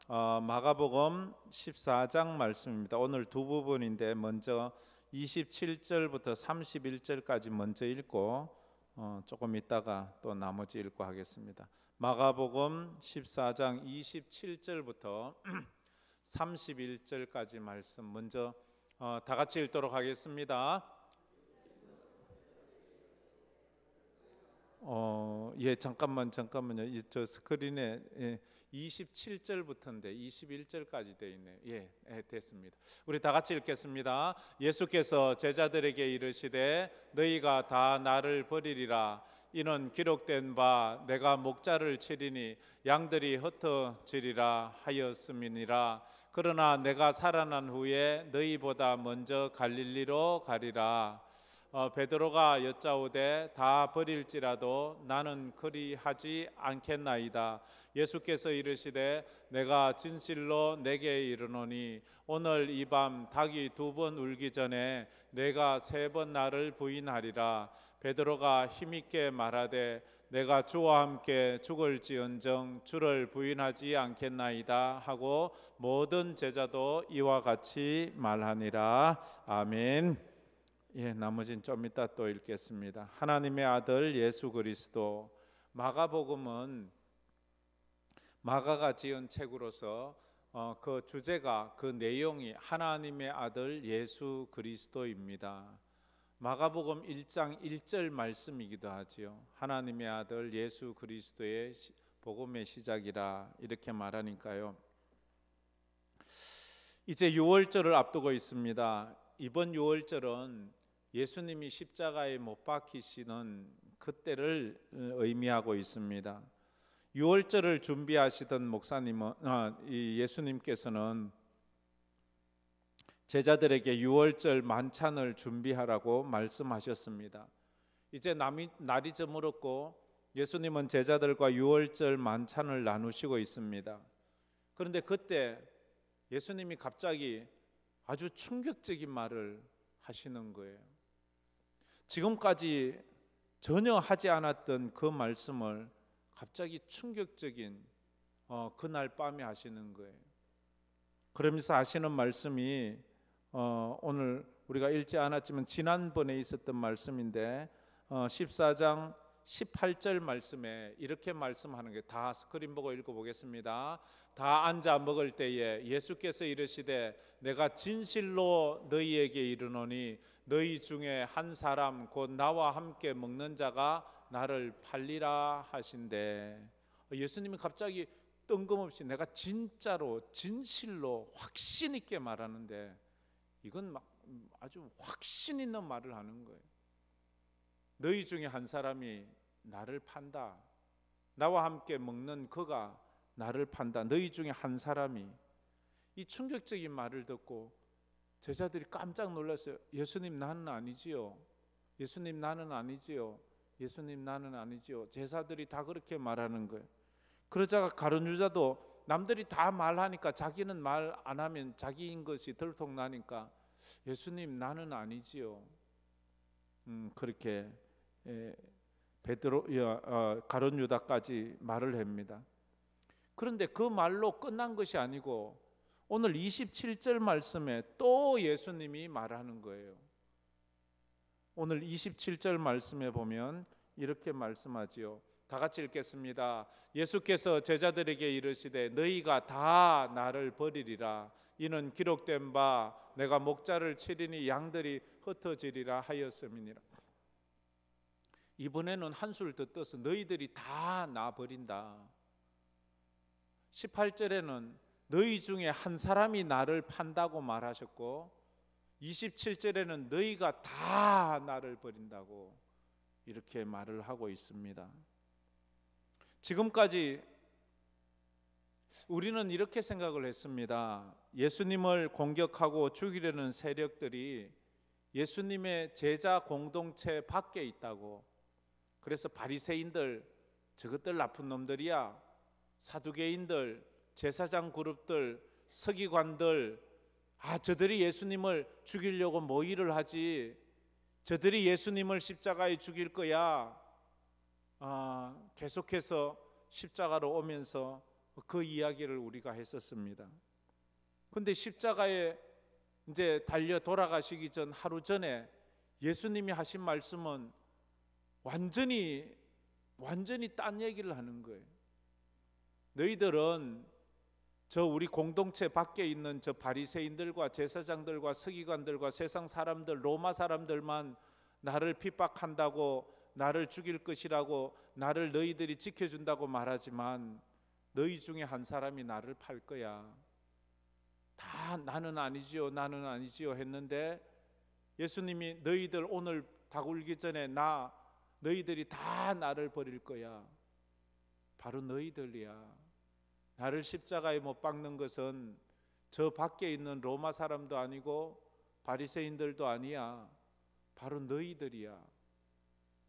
마가복음 14장 말씀입니다. 오늘 두 부분인데 먼저 27절부터 31절까지 먼저 읽고 조금 있다가 또 나머지 읽고 하겠습니다. 마가복음 14장 27절부터 31절까지 말씀 먼저 다 같이 읽도록 하겠습니다. 잠깐만요. 저 스크린에 27절부터인데 21절까지 돼 있네요. 됐습니다. 우리 다 같이 읽겠습니다. 예수께서 제자들에게 이르시되 너희가 다 나를 버리리라. 이는 기록된 바 내가 목자를 치리니 양들이 흩어지리라 하였음이니라. 그러나 내가 살아난 후에 너희보다 먼저 갈릴리로 가리라. 베드로가 여짜오되 다 버릴지라도 나는 그리하지 않겠나이다. 예수께서 이르시되 내가 진실로 내게 이르노니 오늘 이 밤 닭이 2번 울기 전에 내가 3번 나를 부인하리라. 베드로가 힘있게 말하되 내가 주와 함께 죽을지언정 주를 부인하지 않겠나이다 하고 모든 제자도 이와 같이 말하니라. 아멘. 나머지는 좀 이따 또 읽겠습니다. 하나님의 아들 예수 그리스도. 마가복음은 마가가 지은 책으로서 그 주제가, 그 내용이 하나님의 아들 예수 그리스도입니다. 마가복음 1장 1절 말씀이기도 하지요. 하나님의 아들 예수 그리스도의 복음의 시작이라 이렇게 말하니까요. 이제 유월절을 앞두고 있습니다. 이번 유월절은 예수님이 십자가에 못 박히시는 그때를 의미하고 있습니다. 유월절을 준비하시던 목사님은 예수님께서는 제자들에게 유월절 만찬을 준비하라고 말씀하셨습니다. 이제 날이 저물었고 예수님은 제자들과 유월절 만찬을 나누시고 있습니다. 그런데 그때 예수님이 갑자기 아주 충격적인 말을 하시는 거예요. 지금까지 전혀 하지 않았던 그 말씀을 갑자기 충격적인 그날 밤에 하시는 거예요. 그러면서 하시는 말씀이 오늘 우리가 읽지 않았지만 지난번에 있었던 말씀인데 14장 18절 말씀에 이렇게 말씀하는 게, 다 스크린 보고 읽어보겠습니다. 다 앉아 먹을 때에 예수께서 이르시되 내가 진실로 너희에게 이르노니 너희 중에 한 사람 곧 나와 함께 먹는 자가 나를 팔리라 하신대. 예수님이 갑자기 뜬금없이 내가 진짜로 진실로 확신 있게 말하는데 이건 막 아주 확신 있는 말을 하는 거예요. 너희 중에 한 사람이 나를 판다. 나와 함께 먹는 그가 나를 판다. 너희 중에 한 사람이. 이 충격적인 말을 듣고 제자들이 깜짝 놀랐어요. 예수님 나는 아니지요. 예수님 나는 아니지요. 예수님 나는 아니지요. 제자들이 다 그렇게 말하는 거예요. 그러자가 가룟 유다도 남들이 다 말하니까 자기는 말 안 하면 자기인 것이 들통나니까 예수님 나는 아니지요. 그렇게 베드로 가룟 유다까지 말을 합니다. 그런데 그 말로 끝난 것이 아니고 오늘 27절 말씀에 또 예수님이 말하는 거예요. 오늘 27절 말씀에 보면 이렇게 말씀하지요. 다 같이 읽겠습니다. 예수께서 제자들에게 이르시되 너희가 다 나를 버리리라. 이는 기록된 바 내가 목자를 치리니 양들이 흩어지리라 하였음이니라. 이번에는 한술 더 떠서 너희들이 다 나 버린다. 18절에는 너희 중에 한 사람이 나를 판다고 말하셨고 27절에는 너희가 다 나를 버린다고 이렇게 말을 하고 있습니다. 지금까지 우리는 이렇게 생각을 했습니다. 예수님을 공격하고 죽이려는 세력들이 예수님의 제자 공동체 밖에 있다고. 그래서 바리새인들, 저것들 나쁜 놈들이야. 사두개인들, 제사장 그룹들, 서기관들, 저들이 예수님을 죽이려고 모의를 하지. 저들이 예수님을 십자가에 죽일 거야. 계속해서 십자가로 오면서 그 이야기를 우리가 했었습니다. 근데 십자가에 이제 달려 돌아가시기 전 하루 전에 예수님이 하신 말씀은 완전히 딴 얘기를 하는 거예요. 너희들은 저 우리 공동체 밖에 있는 저 바리새인들과 제사장들과 서기관들과 세상 사람들, 로마 사람들만 나를 핍박한다고, 나를 죽일 것이라고, 나를 너희들이 지켜준다고 말하지만 너희 중에 한 사람이 나를 팔 거야. 다 나는 아니지요 했는데 예수님이 너희들 오늘 닭 울기 전에 너희들이 다 나를 버릴 거야. 바로 너희들이야. 나를 십자가에 못 박는 것은 저 밖에 있는 로마 사람도 아니고 바리새인들도 아니야. 바로 너희들이야.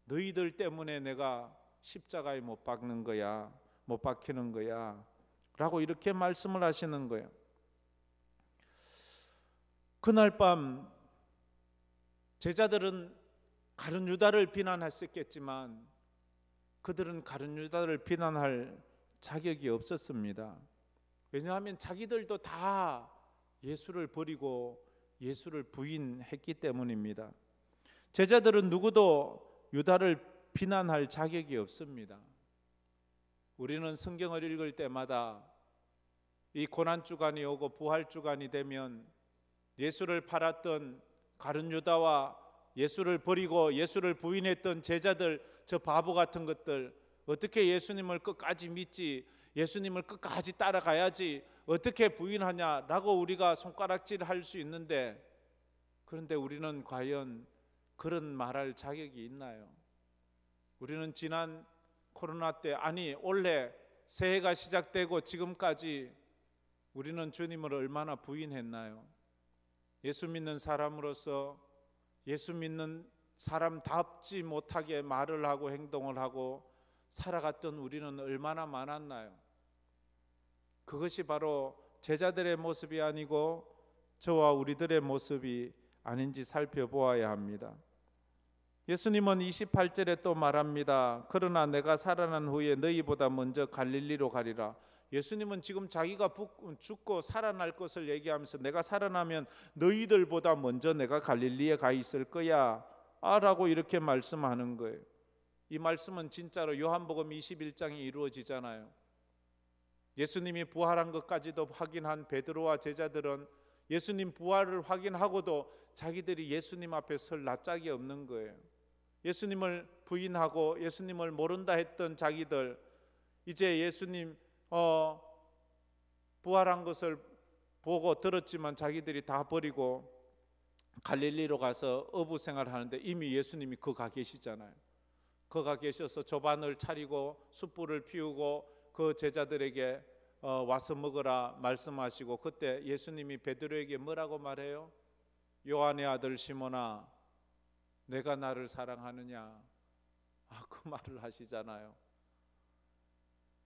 너희들 때문에 내가 십자가에 못 박는 거야. 못 박히는 거야. 라고 이렇게 말씀을 하시는 거예요. 그날 밤 제자들은 가룟 유다를 비난했었겠지만 그들은 가룟 유다를 비난할 자격이 없었습니다. 왜냐하면 자기들도 다 예수를 버리고 예수를 부인했기 때문입니다. 제자들은 누구도 유다를 비난할 자격이 없습니다. 우리는 성경을 읽을 때마다 이 고난주간이 오고 부활주간이 되면 예수를 팔았던 가룟 유다와 예수를 버리고 예수를 부인했던 제자들, 저 바보 같은 것들, 어떻게 예수님을 끝까지 믿지, 예수님을 끝까지 따라가야지, 어떻게 부인하냐라고 우리가 손가락질할 수 있는데, 그런데 우리는 과연 그런 말할 자격이 있나요? 우리는 지난 코로나 때, 아니 올해 새해가 시작되고 지금까지 우리는 주님을 얼마나 부인했나요? 예수 믿는 사람으로서 예수 믿는 사람답지 못하게 말을 하고 행동을 하고 살아갔던 우리는 얼마나 많았나요? 그것이 바로 제자들의 모습이 아니고 저와 우리들의 모습이 아닌지 살펴보아야 합니다. 예수님은 28절에 또 말합니다. 그러나 내가 살아난 후에 너희보다 먼저 갈릴리로 가리라. 예수님은 지금 자기가 죽고 살아날 것을 얘기하면서 내가 살아나면 너희들보다 먼저 내가 갈릴리에 가 있을 거야 라고 이렇게 말씀하는 거예요. 이 말씀은 진짜로 요한복음 21장에 이루어지잖아요. 예수님이 부활한 것까지도 확인한 베드로와 제자들은 예수님 부활을 확인하고도 자기들이 예수님 앞에 설 낯짝이 없는 거예요. 예수님을 부인하고 예수님을 모른다 했던 자기들, 이제 예수님 부활한 것을 보고 들었지만 자기들이 다 버리고 갈릴리로 가서 어부 생활하는데 이미 예수님이 거기 계시잖아요. 거기 계셔서 조반을 차리고 숯불을 피우고 그 제자들에게 와서 먹으라 말씀하시고, 그때 예수님이 베드로에게 뭐라고 말해요? 요한의 아들 시몬아, 내가 나를 사랑하느냐? 그 말을 하시잖아요.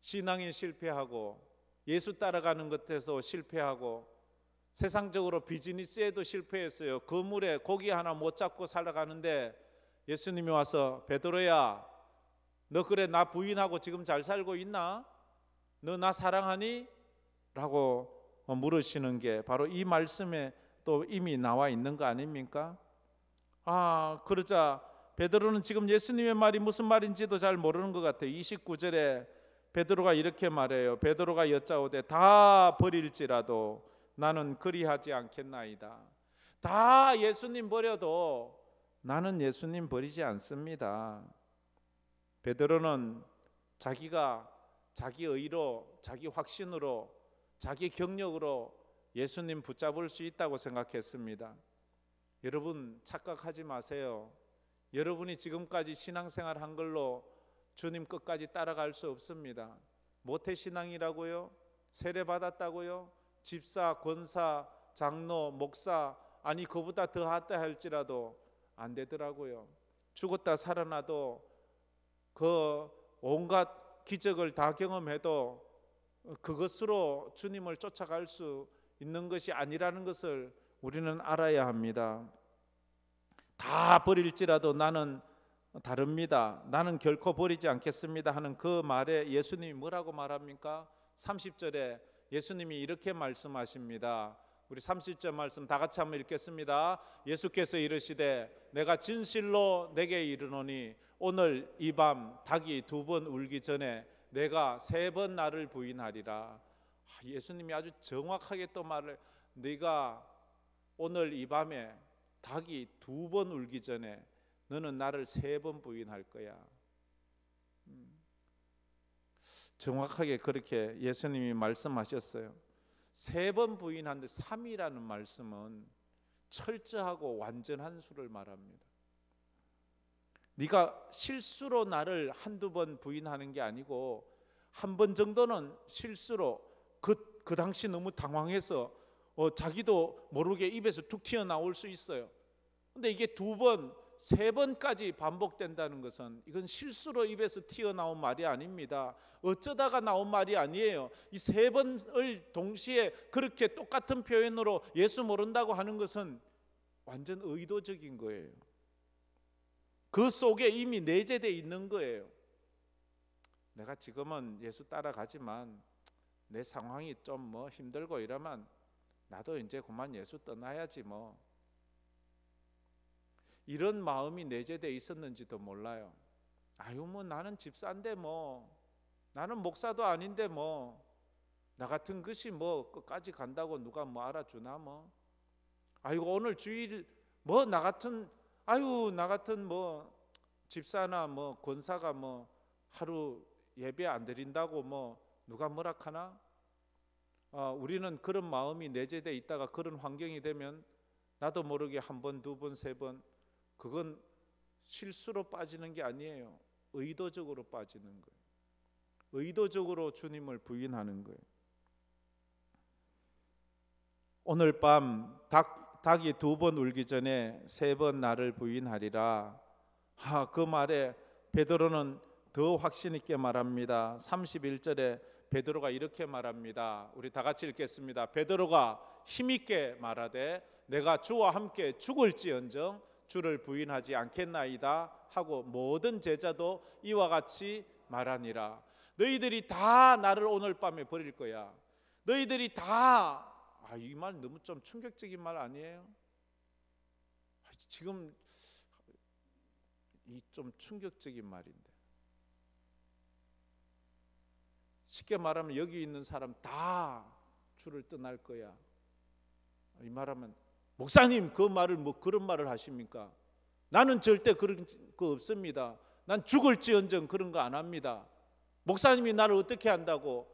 신앙이 실패하고 예수 따라가는 것에서 실패하고 세상적으로 비즈니스에도 실패했어요. 그물에 고기 하나 못 잡고 살아가는데 예수님이 와서 베드로야, 너 그래 나 부인하고 지금 잘 살고 있나? 너 나 사랑하니? 라고 물으시는 게 바로 이 말씀에 또 이미 나와 있는 거 아닙니까? 그러자 베드로는 지금 예수님의 말이 무슨 말인지도 잘 모르는 것 같아요. 29절에 베드로가 이렇게 말해요. 베드로가 여짜오되 다 버릴지라도 나는 그리하지 않겠나이다. 다 예수님 버려도 나는 예수님 버리지 않습니다. 베드로는 자기가 자기 의로, 자기 확신으로, 자기 경력으로 예수님 붙잡을 수 있다고 생각했습니다. 여러분 착각하지 마세요. 여러분이 지금까지 신앙생활 한 걸로 주님 끝까지 따라갈 수 없습니다. 모태신앙이라고요? 세례받았다고요? 집사, 권사, 장로, 목사, 아니 그보다 더 하다 할지라도 안 되더라고요. 죽었다 살아나도 그 온갖 기적을 다 경험해도 그것으로 주님을 쫓아갈 수 있는 것이 아니라는 것을 우리는 알아야 합니다. 다 버릴지라도 나는 다릅니다. 나는 결코 버리지 않겠습니다 하는 그 말에 예수님이 뭐라고 말합니까? 30절에 예수님이 이렇게 말씀하십니다. 우리 30절 말씀 다 같이 한번 읽겠습니다. 예수께서 이르시되 내가 진실로 내게 이르노니 오늘 이 밤 닭이 2번 울기 전에 내가 3번 나를 부인하리라. 예수님이 아주 정확하게 또 말을, 네가 오늘 이 밤에 닭이 2번 울기 전에 너는 나를 3번 부인할 거야. 정확하게 그렇게 예수님이 말씀하셨어요. 3번 부인하는데 3이라는 말씀은 철저하고 완전한 수를 말합니다. 네가 실수로 나를 한두 번 부인하는 게 아니고 한 번 정도는 실수로 그 당시 너무 당황해서 자기도 모르게 입에서 툭 튀어나올 수 있어요. 근데 이게 2번, 3번까지 반복된다는 것은 이건 실수로 입에서 튀어나온 말이 아닙니다. 어쩌다가 나온 말이 아니에요. 이 3번을 동시에 그렇게 똑같은 표현으로 예수 모른다고 하는 것은 완전 의도적인 거예요. 그 속에 이미 내재되어 있는 거예요. 내가 지금은 예수 따라가지만 내 상황이 좀 힘들고 이러면 나도 이제 그만 예수 떠나야지 뭐. 이런 마음이 내재되어 있었는지도 몰라요. 아유 뭐 나는 집사인데 뭐, 나는 목사도 아닌데 뭐, 나 같은 것이 뭐 끝까지 간다고 누가 뭐 알아주나 뭐. 아유 오늘 주일 뭐 나 같은 뭐 집사나 뭐 권사가 뭐 하루 예배 안 드린다고 뭐 누가 뭐라 하나? 우리는 그런 마음이 내재되어 있다가 그런 환경이 되면 나도 모르게 1번, 2번, 3번, 그건 실수로 빠지는 게 아니에요. 의도적으로 빠지는 거예요. 의도적으로 주님을 부인하는 거예요. 오늘 밤 닭이 2번 울기 전에 3번 나를 부인하리라. 그 말에 베드로는 더 확신 있게 말합니다. 31절에 베드로가 이렇게 말합니다. 우리 다 같이 읽겠습니다. 베드로가 힘있게 말하되 내가 주와 함께 죽을지언정 주를 부인하지 않겠나이다 하고 모든 제자도 이와 같이 말하니라. 너희들이 다 나를 오늘 밤에 버릴 거야. 너희들이 다, 이 말 너무 좀 충격적인 말 아니에요? 지금 이 좀 충격적인 말인데, 쉽게 말하면 여기 있는 사람 다 주를 떠날 거야. 이 말하면 목사님 그 말을 뭐 그런 말을 하십니까? 나는 절대 그런 거 없습니다. 난 죽을지언정 그런 거 안 합니다. 목사님이 나를 어떻게 한다고,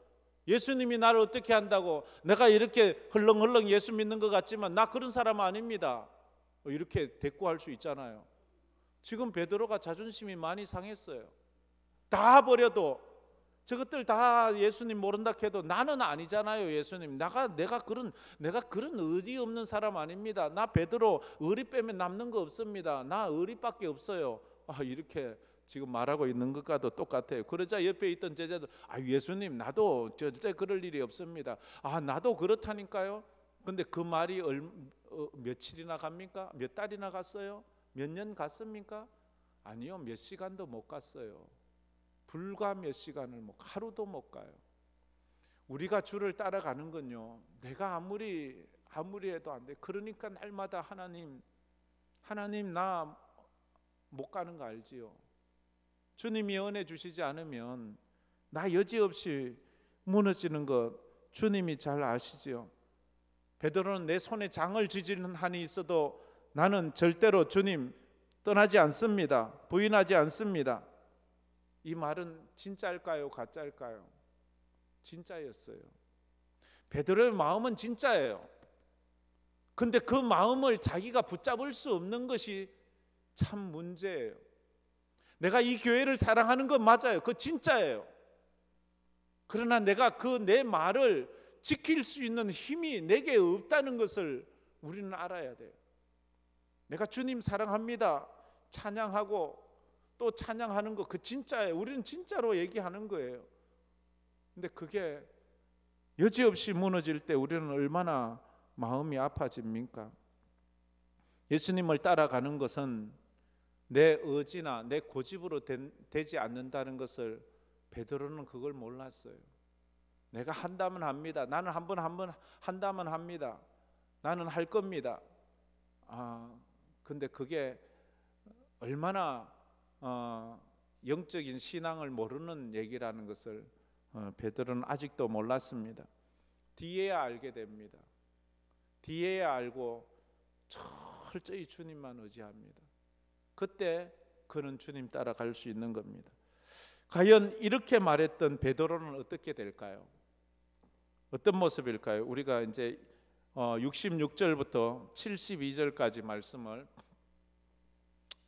예수님이 나를 어떻게 한다고, 내가 이렇게 헐렁헐렁 예수 믿는 것 같지만 나 그런 사람 아닙니다. 이렇게 대꾸할 수 있잖아요. 지금 베드로가 자존심이 많이 상했어요. 다 버려도, 저것들 다 예수님 모른다 해도 나는 아니잖아요. 예수님, 내가 그런 의리 없는 사람 아닙니다. 나 베드로 의리 빼면 남는 거 없습니다. 나 의리밖에 없어요. 이렇게 지금 말하고 있는 것과도 똑같아요. 그러자 옆에 있던 제자들, 예수님 나도 절대 그럴 일이 없습니다. 나도 그렇다니까요. 근데 그 말이 며칠이나 갑니까? 몇 달이나 갔어요? 몇 년 갔습니까? 아니요, 몇 시간도 못 갔어요. 불과 몇 시간을 하루도 못 가요. 우리가 주를 따라가는 건요, 내가 아무리 해도 안 돼. 그러니까 날마다 하나님 나 못 가는 거 알지요? 주님이 은혜 주시지 않으면 나 여지없이 무너지는 것 주님이 잘 아시지요. 베드로는 내 손에 장을 쥐지는 한이 있어도 나는 절대로 주님 떠나지 않습니다. 부인하지 않습니다. 이 말은 진짜일까요? 가짜일까요? 진짜였어요. 베드로의 마음은 진짜예요. 근데 그 마음을 자기가 붙잡을 수 없는 것이 참 문제예요. 내가 이 교회를 사랑하는 건 맞아요. 그거 진짜예요. 그러나 내가 내 말을 지킬 수 있는 힘이 내게 없다는 것을 우리는 알아야 돼요. 내가 주님 사랑합니다 찬양하고 또 찬양하는 거, 그 진짜예요. 우리는 진짜로 얘기하는 거예요. 근데 그게 여지없이 무너질 때 우리는 얼마나 마음이 아파집니까? 예수님을 따라가는 것은 내 의지나 내 고집으로 되지 않는다는 것을 베드로는 그걸 몰랐어요. 내가 한다면 합니다. 나는 한 번 한다면 합니다. 나는 할 겁니다. 근데 그게 얼마나 영적인 신앙을 모르는 얘기라는 것을 베드로는 아직도 몰랐습니다. 뒤에야 알게 됩니다. 뒤에야 알고 철저히 주님만 의지합니다. 그때 그는 주님 따라갈 수 있는 겁니다. 과연 이렇게 말했던 베드로는 어떻게 될까요? 어떤 모습일까요? 우리가 이제 66절부터 72절까지 말씀을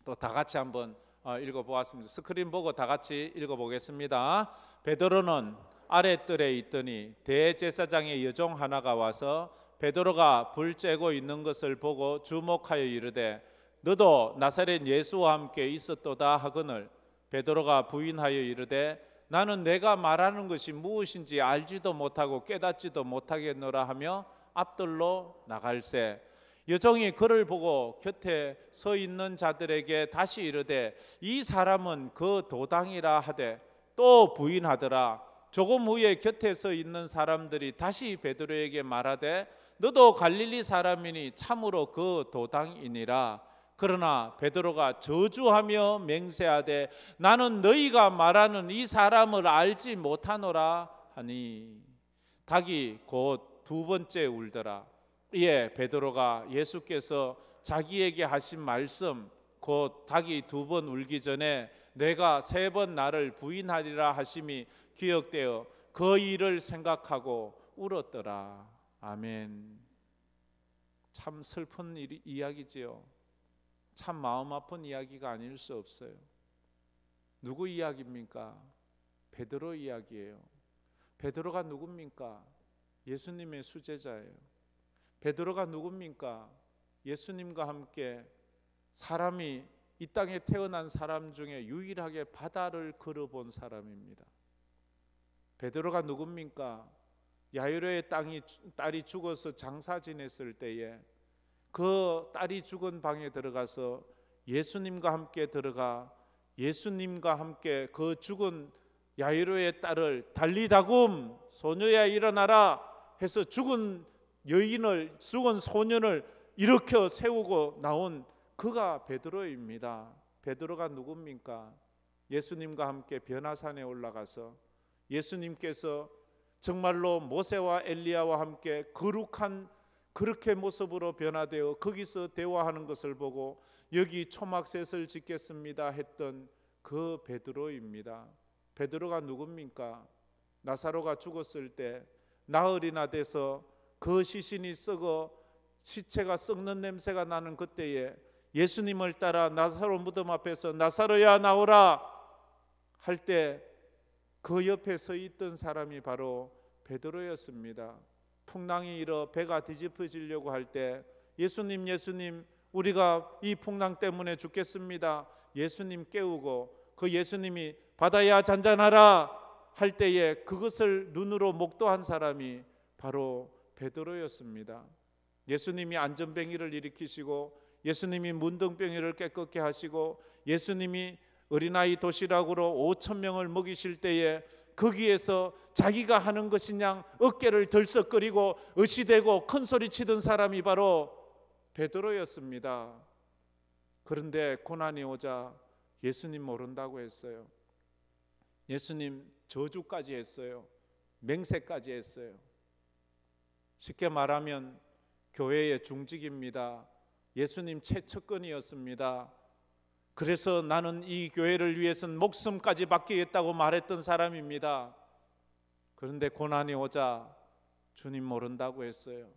또 다 같이 한번 읽어보았습니다. 스크린 보고 다 같이 읽어보겠습니다. 베드로는 아랫뜰에 있더니 대제사장의 여종 하나가 와서 베드로가 불 쬐고 있는 것을 보고 주목하여 이르되 너도 나사렛 예수와 함께 있었도다 하거늘 베드로가 부인하여 이르되 나는 내가 말하는 것이 무엇인지 알지도 못하고 깨닫지도 못하겠노라 하며 앞뜰로 나갈새 여종이 그를 보고 곁에 서 있는 자들에게 다시 이르되 이 사람은 그 도당이라 하되 또 부인하더라. 조금 후에 곁에 서 있는 사람들이 다시 베드로에게 말하되 너도 갈릴리 사람이니 참으로 그 도당이니라. 그러나 베드로가 저주하며 맹세하되 나는 너희가 말하는 이 사람을 알지 못하노라 하니 닭이 곧 두 번째 울더라. 이에 베드로가 예수께서 자기에게 하신 말씀 곧 닭이 두 번 울기 전에 내가 세 번 나를 부인하리라 하심이 기억되어 그 일을 생각하고 울었더라. 아멘. 참 슬픈 이야기지요. 참 마음 아픈 이야기가 아닐 수 없어요. 누구 이야기입니까? 베드로 이야기예요. 베드로가 누굽니까? 예수님의 수제자예요. 베드로가 누굽니까? 예수님과 함께 사람이 이 땅에 태어난 사람 중에 유일하게 바다를 걸어본 사람입니다. 베드로가 누굽니까? 야이로의 딸이 죽어서 장사 지냈을 때에 그 딸이 죽은 방에 들어가서 예수님과 함께 들어가 예수님과 함께 그 죽은 야이로의 딸을 달리다굼 소녀야 일어나라 해서 죽은 소년을 일으켜 세우고 나온 그가 베드로입니다. 베드로가 누굽니까? 예수님과 함께 변화산에 올라가서 예수님께서 정말로 모세와 엘리야와 함께 거룩한 그렇게 모습으로 변화되어 거기서 대화하는 것을 보고 여기 초막셋을 짓겠습니다 했던 그 베드로입니다. 베드로가 누굽니까? 나사로가 죽었을 때 나흘이나 돼서 그 시신이 썩어 시체가 썩는 냄새가 나는 그때에 예수님을 따라 나사로 무덤 앞에서 나사로야 나오라 할 때 그 옆에 서 있던 사람이 바로 베드로였습니다. 풍랑이 일어 배가 뒤집어지려고 할 때 예수님 우리가 이 풍랑 때문에 죽겠습니다. 예수님 깨우고 그 예수님이 바다야 잔잔하라 할 때에 그것을 눈으로 목도한 사람이 바로 베드로였습니다. 예수님이 안전병이를 일으키시고 예수님이 문둥병이를 깨끗게 하시고 예수님이 어린아이 도시락으로 5,000명을 먹이실 때에 거기에서 자기가 하는 것이냐 어깨를 들썩거리고 의시대고 큰소리치던 사람이 바로 베드로였습니다. 그런데 고난이 오자 예수님 모른다고 했어요. 예수님 저주까지 했어요. 맹세까지 했어요. 쉽게 말하면 교회의 중직입니다. 예수님 최측근이었습니다. 그래서 나는 이 교회를 위해서는 목숨까지 바뀌겠다고 말했던 사람입니다. 그런데 고난이 오자 주님 모른다고 했어요.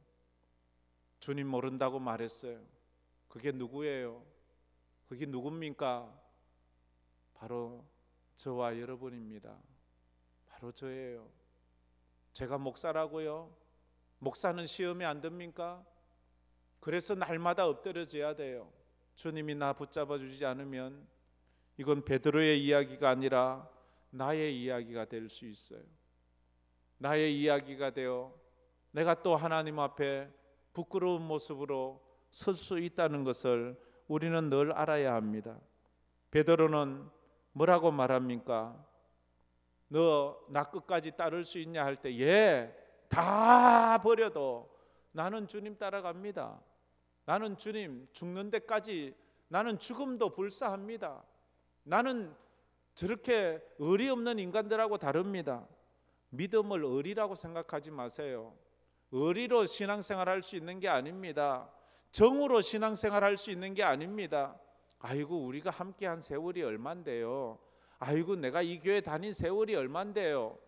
주님 모른다고 말했어요. 그게 누구예요? 그게 누굽니까? 바로 저와 여러분입니다. 바로 저예요. 제가 목사라고요? 목사는 시험에 안 듭니까? 그래서 날마다 엎드려져야 돼요. 주님이 나 붙잡아 주지 않으면 이건 베드로의 이야기가 아니라 나의 이야기가 될 수 있어요. 나의 이야기가 되어 내가 또 하나님 앞에 부끄러운 모습으로 설 수 있다는 것을 우리는 늘 알아야 합니다. 베드로는 뭐라고 말합니까? 너 나 끝까지 따를 수 있냐 할 때 예, 다 버려도 나는 주님 따라갑니다. 나는 주님 죽는 데까지, 나는 죽음도 불사합니다. 나는 저렇게 의리 없는 인간들하고 다릅니다. 믿음을 의리라고 생각하지 마세요. 의리로 신앙생활 할 수 있는 게 아닙니다. 정으로 신앙생활 할 수 있는 게 아닙니다. 아이고 우리가 함께한 세월이 얼만데요. 아이고 내가 이 교회 다닌 세월이 얼만데요.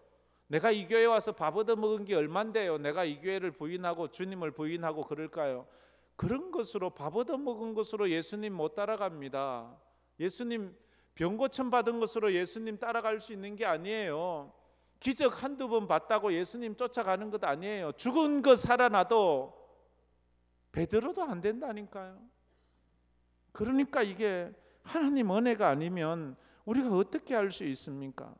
내가 이 교회 와서 밥 얻어 먹은 게 얼만데요. 내가 이 교회를 부인하고 주님을 부인하고 그럴까요? 그런 것으로, 밥 얻어 먹은 것으로 예수님 못 따라갑니다. 예수님 병 고침 받은 것으로 예수님 따라갈 수 있는 게 아니에요. 기적 한두 번 봤다고 예수님 쫓아가는 것 아니에요. 죽은 것 살아나도 베드로도 안 된다니까요. 그러니까 이게 하나님 은혜가 아니면 우리가 어떻게 할 수 있습니까?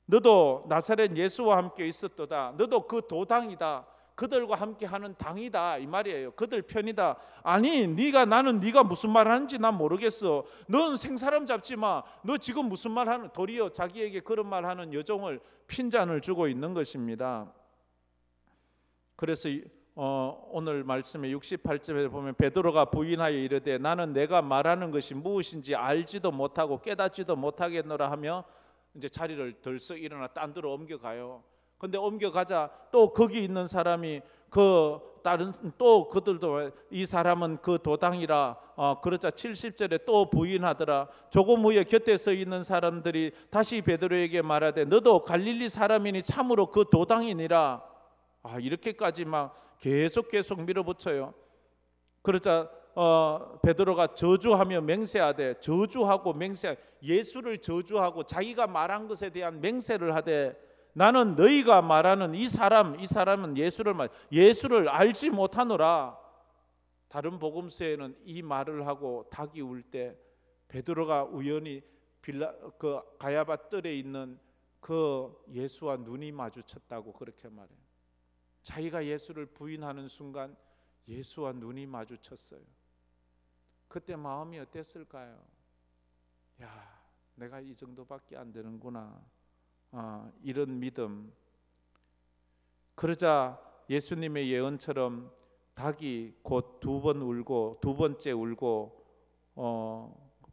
너도 나사렛 예수와 함께 있었도다. 너도 그 도당이다. 그들과 함께 하는 당이다 이 말이에요. 그들 편이다. 아니 나는 네가 무슨 말 하는지 난 모르겠어. 넌 생사람 잡지 마. 너 지금 무슨 말 하는, 도리어 자기에게 그런 말 하는 여종을 핀잔을 주고 있는 것입니다. 그래서 오늘 말씀에 68절에 보면 베드로가 부인하여 이르되 나는 내가 말하는 것이 무엇인지 알지도 못하고 깨닫지도 못하겠노라 하며 이제 자리를 덜썩 일어나 딴 데로 옮겨가요. 근데 옮겨가자 또 거기 있는 사람이 또 그들도 이 사람은 그 도당이라 그러자 70절에 또 부인하더라. 조금 후에 곁에 서 있는 사람들이 다시 베드로에게 말하되 너도 갈릴리 사람이니 참으로 그 도당이니라. 이렇게까지 막 계속 밀어붙여요. 그러자 베드로가 저주하며 맹세하되, 저주하고 예수를 저주하고 자기가 말한 것에 대한 맹세를 하되 나는 너희가 말하는 이 사람은 예수를 알지 못하노라. 다른 복음서에는 이 말을 하고 닭이 울 때 베드로가 우연히 그 가야바 뜰에 있는 그 예수와 눈이 마주쳤다고 그렇게 말해요. 자기가 예수를 부인하는 순간 예수와 눈이 마주쳤어요. 그때 마음이 어땠을까요? 야, 내가 이 정도밖에 안 되는구나. 이런 믿음. 그러자 예수님의 예언처럼 닭이 곧 두 번째 울고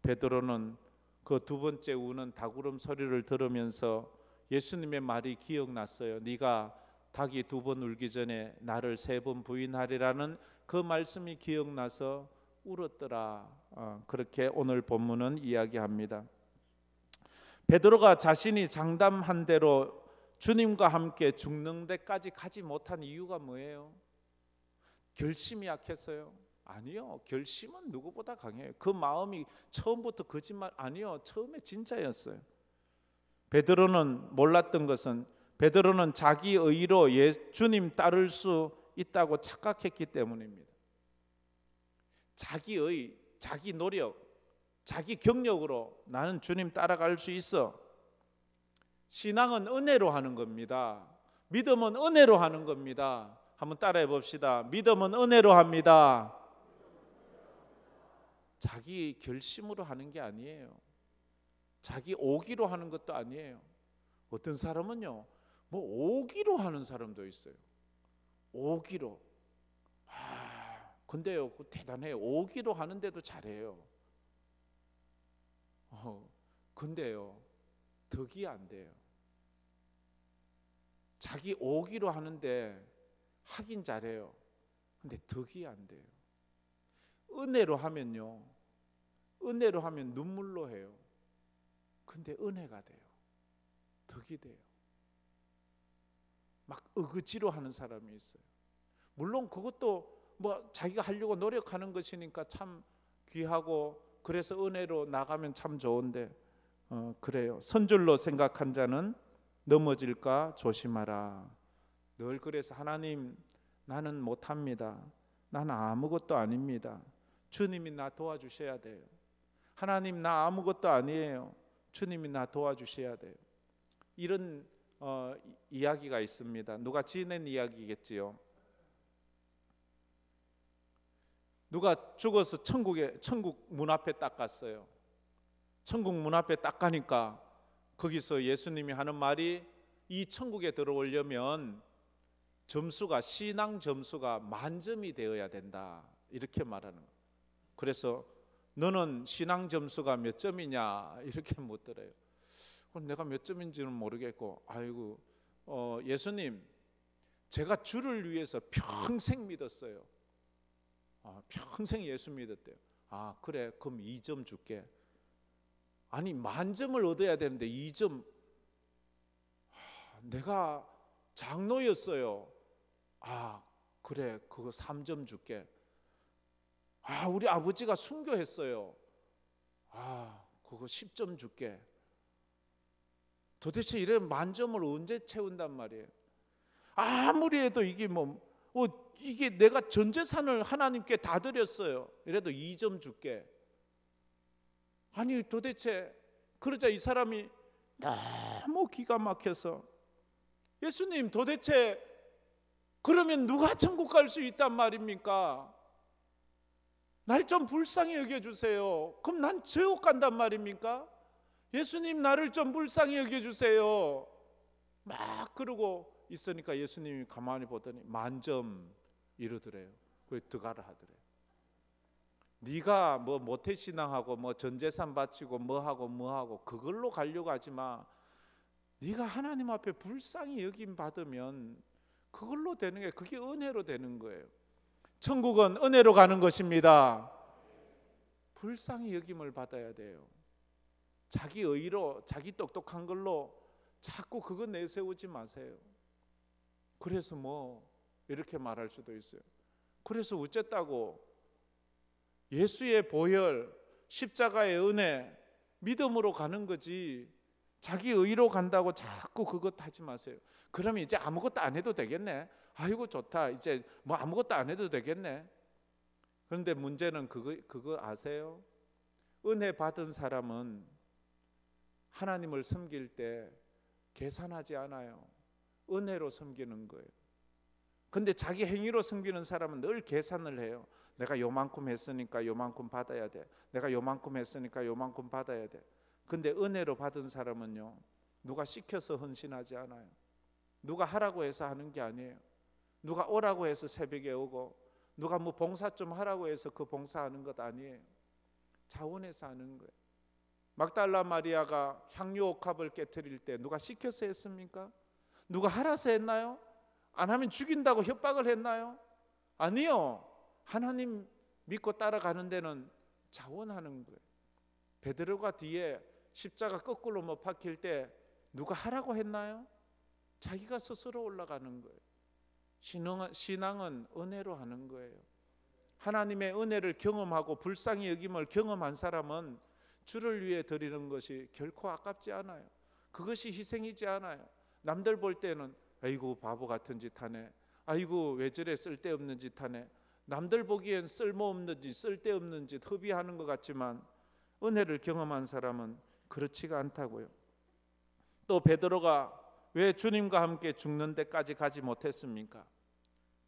베드로는 그 두 번째 우는 닭울음 소리를 들으면서 예수님의 말이 기억났어요. 네가 닭이 두 번 울기 전에 나를 세 번 부인하리라는 그 말씀이 기억나서 울었더라. 그렇게 오늘 본문은 이야기합니다. 베드로가 자신이 장담한 대로 주님과 함께 죽는 데까지 가지 못한 이유가 뭐예요? 결심이 약해서요? 아니요. 결심은 누구보다 강해요. 그 마음이 처음부터 거짓말 아니요. 처음에 진짜였어요. 베드로는 몰랐던 것은 베드로는 자기 의로 주님 따를 수 있다고 착각했기 때문입니다. 자기 의, 자기 노력, 자기 경력으로 나는 주님 따라갈 수 있어. 신앙은 은혜로 하는 겁니다. 믿음은 은혜로 하는 겁니다. 한번 따라해 봅시다. 믿음은 은혜로 합니다. 자기 결심으로 하는 게 아니에요. 자기 오기로 하는 것도 아니에요. 어떤 사람은요, 뭐 오기로 하는 사람도 있어요. 오기로. 근데요, 대단해요. 오기로 하는데도 잘해요. 근데요, 덕이 안 돼요. 자기 오기로 하는데 하긴 잘해요. 근데 덕이 안 돼요. 은혜로 하면요, 은혜로 하면 눈물로 해요. 근데 은혜가 돼요. 덕이 돼요. 막 의지로 하는 사람이 있어요. 물론 그것도 뭐 자기가 하려고 노력하는 것이니까 참 귀하고 그래서 은혜로 나가면 참 좋은데 그래요. 선줄로 생각한 자는 넘어질까 조심하라. 늘 그래서 하나님 나는 못합니다. 나는 아무것도 아닙니다. 주님이 나 도와주셔야 돼요. 하나님 나 아무것도 아니에요. 주님이 나 도와주셔야 돼요. 이런 이야기가 있습니다. 누가 지어낸 이야기겠지요. 누가 죽어서 천국 문 앞에 딱 갔어요. 천국 문 앞에 딱 가니까 거기서 예수님이 하는 말이 이 천국에 들어오려면 점수가, 신앙 점수가 만점이 되어야 된다, 이렇게 말하는 거예요. 그래서 너는 신앙 점수가 몇 점이냐 이렇게 묻더래요. 내가 몇 점인지는 모르겠고, 아이고 예수님, 제가 주를 위해서 평생 믿었어요. 평생 예수 믿었대요. 그래, 그럼 2점 줄게. 아니, 만점을 얻어야 되는데 2점. 내가 장로였어요. 그래, 그거 3점 줄게. 우리 아버지가 순교했어요. 그거 10점 줄게. 도대체 이래 만점을 언제 채운단 말이에요? 아무리 해도 이게 이게 내가 전 재산을 하나님께 다 드렸어요. 이래도 2점 줄게. 아니, 도대체. 그러자 이 사람이 너무 기가 막혀서, 예수님, 도대체 그러면 누가 천국 갈 수 있단 말입니까? 날 좀 불쌍히 여겨주세요. 그럼 난 지옥 간단 말입니까? 예수님, 나를 좀 불쌍히 여겨주세요. 막 그러고 있으니까 예수님이 가만히 보더니 만점 이러더래요. 그래, 들어가라 하더래요. 네가 모태신앙하고 전재산 바치고 뭐하고 그걸로 가려고 하지 마. 네가 하나님 앞에 불쌍히 여김 받으면 그걸로 되는 게, 그게 은혜로 되는 거예요. 천국은 은혜로 가는 것입니다. 불쌍히 여김을 받아야 돼요. 자기 의로, 자기 똑똑한 걸로 자꾸 그거 내세우지 마세요. 그래서 이렇게 말할 수도 있어요. 그래서 어쨌다고 예수의 보혈, 십자가의 은혜, 믿음으로 가는 거지, 자기 의로 간다고 자꾸 그것 하지 마세요. 그러면 이제 아무것도 안 해도 되겠네. 아이고 좋다, 이제 아무것도 안 해도 되겠네. 그런데 문제는 그거 아세요? 은혜 받은 사람은 하나님을 섬길 때 계산하지 않아요. 은혜로 섬기는 거예요. 근데 자기 행위로 섬기는 사람은 늘 계산을 해요. 내가 요만큼 했으니까 요만큼 받아야 돼. 내가 요만큼 했으니까 요만큼 받아야 돼. 근데 은혜로 받은 사람은요, 누가 시켜서 헌신하지 않아요. 누가 하라고 해서 하는 게 아니에요. 누가 오라고 해서 새벽에 오고, 누가 봉사 좀 하라고 해서 그 봉사하는 것 아니에요. 자원해서 하는 거예요. 막달라 마리아가 향유 옥합을 깨트릴 때 누가 시켜서 했습니까? 누가 하라서 했나요? 안 하면 죽인다고 협박을 했나요? 아니요. 하나님 믿고 따라가는 데는 자원하는 거예요. 베드로가 뒤에 십자가 거꾸로 못 박힐 때 누가 하라고 했나요? 자기가 스스로 올라가는 거예요. 신앙은 은혜로 하는 거예요. 하나님의 은혜를 경험하고 불쌍히 여김을 경험한 사람은 주를 위해 드리는 것이 결코 아깝지 않아요. 그것이 희생이지 않아요. 남들 볼 때는 아이고 바보 같은 짓 하네, 아이고 왜 저래 쓸데없는 짓 하네, 남들 보기엔 쓸모없는 짓, 쓸데없는 짓 허비하는 것 같지만 은혜를 경험한 사람은 그렇지가 않다고요. 또 베드로가 왜 주님과 함께 죽는 데까지 가지 못했습니까?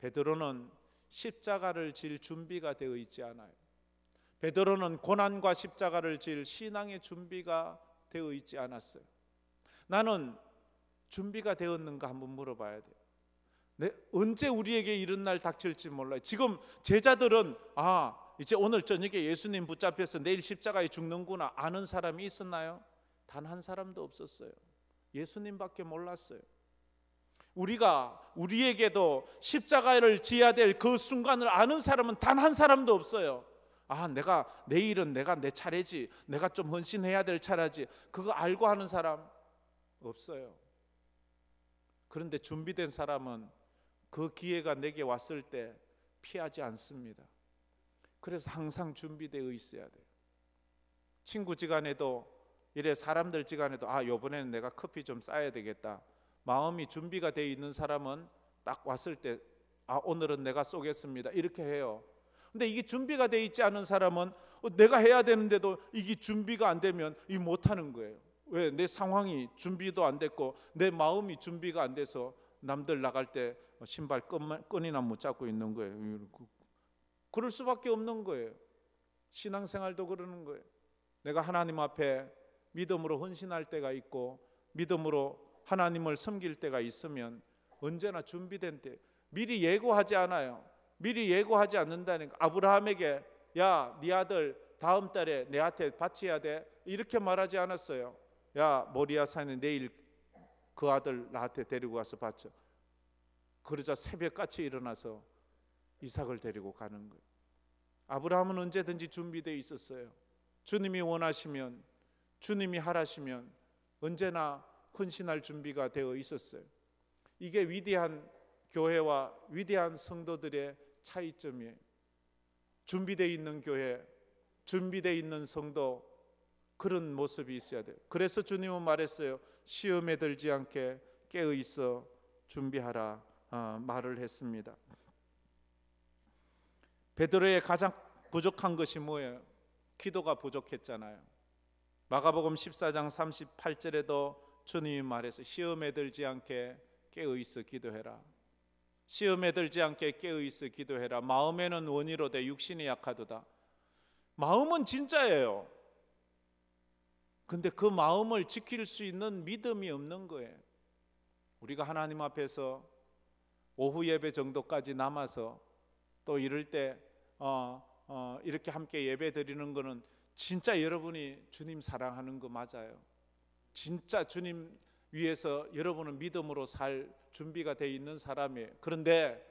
베드로는 십자가를 질 준비가 되어 있지 않아요. 베드로는 고난과 십자가를 질 신앙의 준비가 되어 있지 않았어요. 나는 준비가 되었는가 한번 물어봐야 돼요. 언제 우리에게 이런 날 닥칠지 몰라요. 지금 제자들은 이제 오늘 저녁에 예수님 붙잡혀서 내일 십자가에 죽는구나 아는 사람이 있었나요? 단 한 사람도 없었어요. 예수님밖에 몰랐어요. 우리에게도 십자가를 지어야 될 그 순간을 아는 사람은 단 한 사람도 없어요. 내일은 내가 내 차례지, 내가 좀 헌신해야 될 차례지, 그거 알고 하는 사람 없어요. 그런데 준비된 사람은 그 기회가 내게 왔을 때 피하지 않습니다. 그래서 항상 준비되어 있어야 돼요. 친구 지간에도 이래 사람들 지간에도 이번에는 내가 커피 좀 싸야 되겠다, 마음이 준비가 되어 있는 사람은 딱 왔을 때 오늘은 내가 쏘겠습니다 이렇게 해요. 근데 이게 준비가 되어 있지 않은 사람은 내가 해야 되는데도 이게 준비가 안 되면 못하는 거예요. 왜? 내 상황이 준비도 안 됐고 내 마음이 준비가 안 돼서 남들 나갈 때 신발 끈이나 못 잡고 있는 거예요. 그럴 수밖에 없는 거예요. 신앙생활도 그러는 거예요. 내가 하나님 앞에 믿음으로 헌신할 때가 있고 믿음으로 하나님을 섬길 때가 있으면 언제나 준비된 때, 미리 예고하지 않아요. 미리 예고하지 않는다니까. 아브라함에게 야, 네 아들 다음 달에 내한테 바쳐야 돼, 이렇게 말하지 않았어요. 야, 모리아 산에 내일 그 아들 나한테 데리고 와서 바쳐. 그러자 새벽같이 일어나서 이삭을 데리고 가는 거예요. 아브라함은 언제든지 준비되어 있었어요. 주님이 원하시면, 주님이 하라시면 언제나 헌신할 준비가 되어 있었어요. 이게 위대한 교회와 위대한 성도들의 차이점이에요. 준비되어 있는 교회, 준비되어 있는 성도, 그런 모습이 있어야 돼요. 그래서 주님은 말했어요. 시험에 들지 않게 깨어 있어 준비하라, 말을 했습니다. 베드로의 가장 부족한 것이 뭐예요? 기도가 부족했잖아요. 마가복음 14장 38절에도 주님이 말해서 시험에 들지 않게 깨어 있어 기도해라. 시험에 들지 않게 깨어 있어 기도해라. 마음에는 원이로되 육신이 약하도다. 마음은 진짜예요. 근데 그 마음을 지킬 수 있는 믿음이 없는 거예요. 우리가 하나님 앞에서 오후 예배 정도까지 남아서 또 이럴 때 이렇게 함께 예배 드리는 거는 진짜 여러분이 주님 사랑하는 거 맞아요. 진짜 주님 위해서 여러분은 믿음으로 살 준비가 돼 있는 사람이에요. 그런데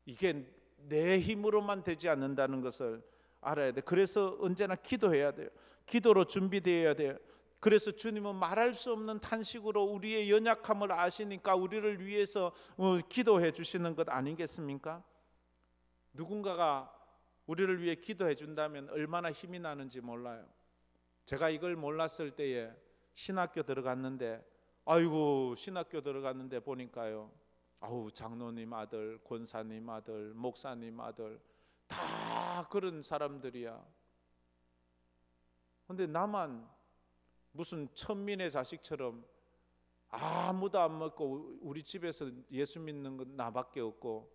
이게 내 힘으로만 되지 않는다는 것을 알아야 돼. 그래서 언제나 기도해야 돼요. 기도로 준비되어야 돼요. 그래서 주님은 말할 수 없는 탄식으로 우리의 연약함을 아시니까 우리를 위해서 기도해 주시는 것 아니겠습니까? 누군가가 우리를 위해 기도해 준다면 얼마나 힘이 나는지 몰라요. 제가 이걸 몰랐을 때에 신학교 들어갔는데, 아이고 신학교 들어갔는데 보니까요, 아우 장로님 아들, 권사님 아들, 목사님 아들 다 그런 사람들이야. 근데 나만 무슨 천민의 자식처럼 아무도 안 먹고 우리 집에서 예수 믿는 건 나밖에 없고,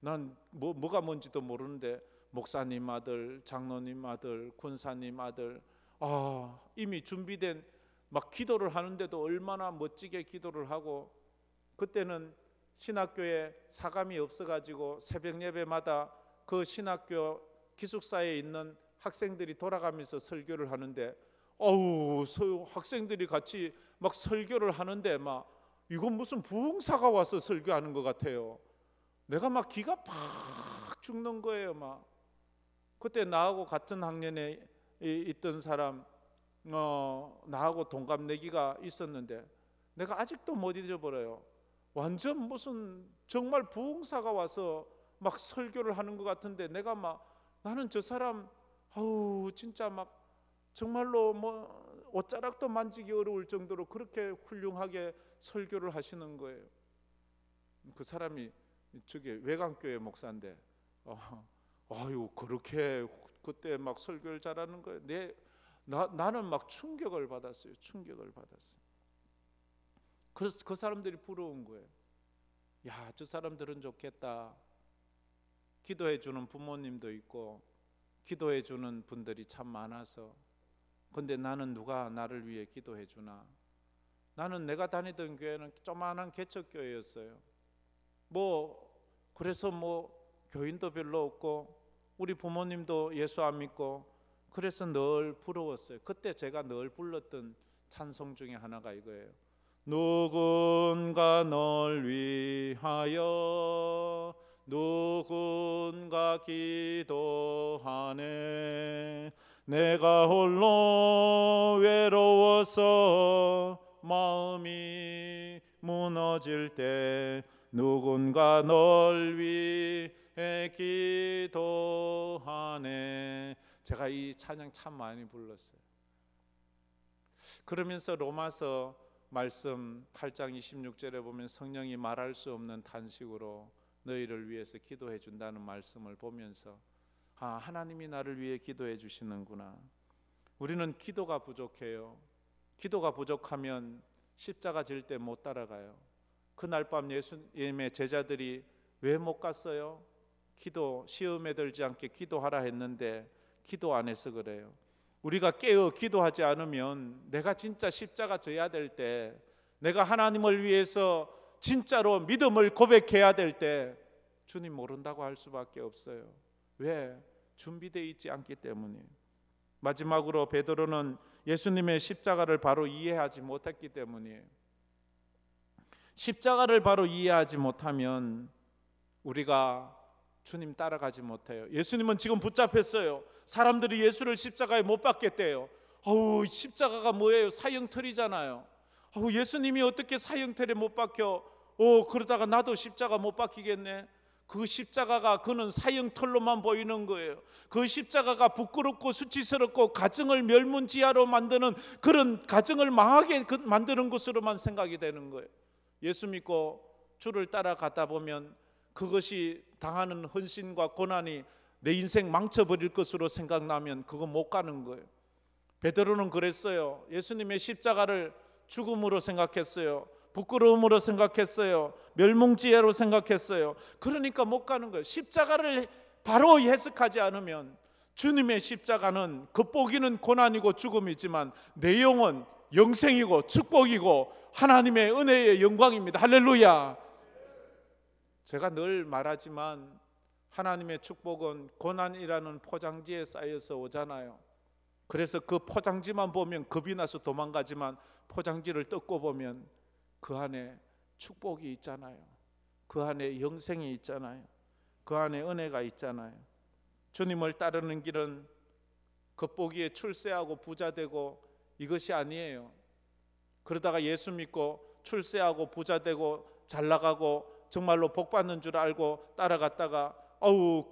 난 뭐가 뭔지도 모르는데 목사님 아들, 장로님 아들, 권사님 아들, 이미 준비된 막 기도를 하는데도 얼마나 멋지게 기도를 하고, 그때는 신학교에 사감이 없어가지고 새벽 예배마다 그 신학교 기숙사에 있는 학생들이 돌아가면서 설교를 하는데, 학생들이 같이 막 설교를 하는데 막 이건 무슨 부흥사가 와서 설교하는 것 같아요. 내가 막 기가 팍 죽는 거예요. 막 그때 나하고 같은 학년에 있던 사람, 나하고 동갑내기가 있었는데 내가 아직도 못 잊어버려요. 완전 무슨 정말 부흥사가 와서 막 설교를 하는 것 같은데 내가 막, 나는 저 사람 진짜 막 정말로 옷자락도 만지기 어려울 정도로 그렇게 훌륭하게 설교를 하시는 거예요. 그 사람이 저기 외강교회 목사인데 그렇게 그때 막 설교를 잘하는 거예요. 나는 막 충격을 받았어요. 그래서 그 사람들이 부러운 거예요. 야, 저 사람들은 좋겠다. 기도해 주는 부모님도 있고 기도해 주는 분들이 참 많아서. 근데 나는 누가 나를 위해 기도해 주나? 나는 내가 다니던 교회는 조그마한 개척교회였어요. 그래서 교인도 별로 없고 우리 부모님도 예수 안 믿고, 그래서 늘 부러웠어요. 그때 제가 늘 불렀던 찬송 중에 하나가 이거예요. 누군가 널 위하여 누군가 기도하네. 내가 홀로 외로워서 마음이 무너질 때 누군가 널 위해 기도하네. 제가 이 찬양 참 많이 불렀어요. 그러면서 로마서 말씀 8장 26절에 보면 성령이 말할 수 없는 탄식으로 너희를 위해서 기도해 준다는 말씀을 보면서 하나님이 나를 위해 기도해 주시는구나. 우리는 기도가 부족해요. 기도가 부족하면 십자가 질 때 못 따라가요. 그날 밤 예수님의 제자들이 왜 못 갔어요? 시험에 들지 않게 기도하라 했는데 기도 안 해서 그래요. 우리가 깨어 기도하지 않으면 내가 진짜 십자가 져야 될 때 내가 하나님을 위해서 진짜로 믿음을 고백해야 될 때 주님 모른다고 할 수밖에 없어요. 왜? 준비되어 있지 않기 때문에. 마지막으로 베드로는 예수님의 십자가를 바로 이해하지 못했기 때문이에요. 십자가를 바로 이해하지 못하면 우리가 주님 따라가지 못해요. 예수님은 지금 붙잡혔어요. 사람들이 예수를 십자가에 못 박겠대요. 십자가가 뭐예요? 사형틀이잖아요. 예수님이 어떻게 사형틀에 못 박혀? 그러다가 나도 십자가 못 박히겠네. 그 십자가가 그는 사형털로만 보이는 거예요. 그 십자가가 부끄럽고 수치스럽고 가정을 멸문지하로 만드는, 그런 가정을 망하게 만드는 것으로만 생각이 되는 거예요. 예수 믿고 주를 따라가다 보면 그것이 당하는 헌신과 고난이 내 인생 망쳐버릴 것으로 생각나면 그거 못 가는 거예요. 베드로는 그랬어요. 예수님의 십자가를 죽음으로 생각했어요. 부끄러움으로 생각했어요. 멸문지혜로 생각했어요. 그러니까 못 가는 거예요. 십자가를 바로 해석하지 않으면 주님의 십자가는 겉보기는 고난이고 죽음이지만 내용은 영생이고 축복이고 하나님의 은혜의 영광입니다. 할렐루야. 제가 늘 말하지만 하나님의 축복은 고난이라는 포장지에 쌓여서 오잖아요. 그래서 그 포장지만 보면 겁이 나서 도망가지만 포장지를 뜯고 보면 그 안에 축복이 있잖아요. 그 안에 영생이 있잖아요. 그 안에 은혜가 있잖아요. 주님을 따르는 길은 겉보기에 출세하고 부자되고 이것이 아니에요. 그러다가 예수 믿고 출세하고 부자되고 잘나가고 정말로 복받는 줄 알고 따라갔다가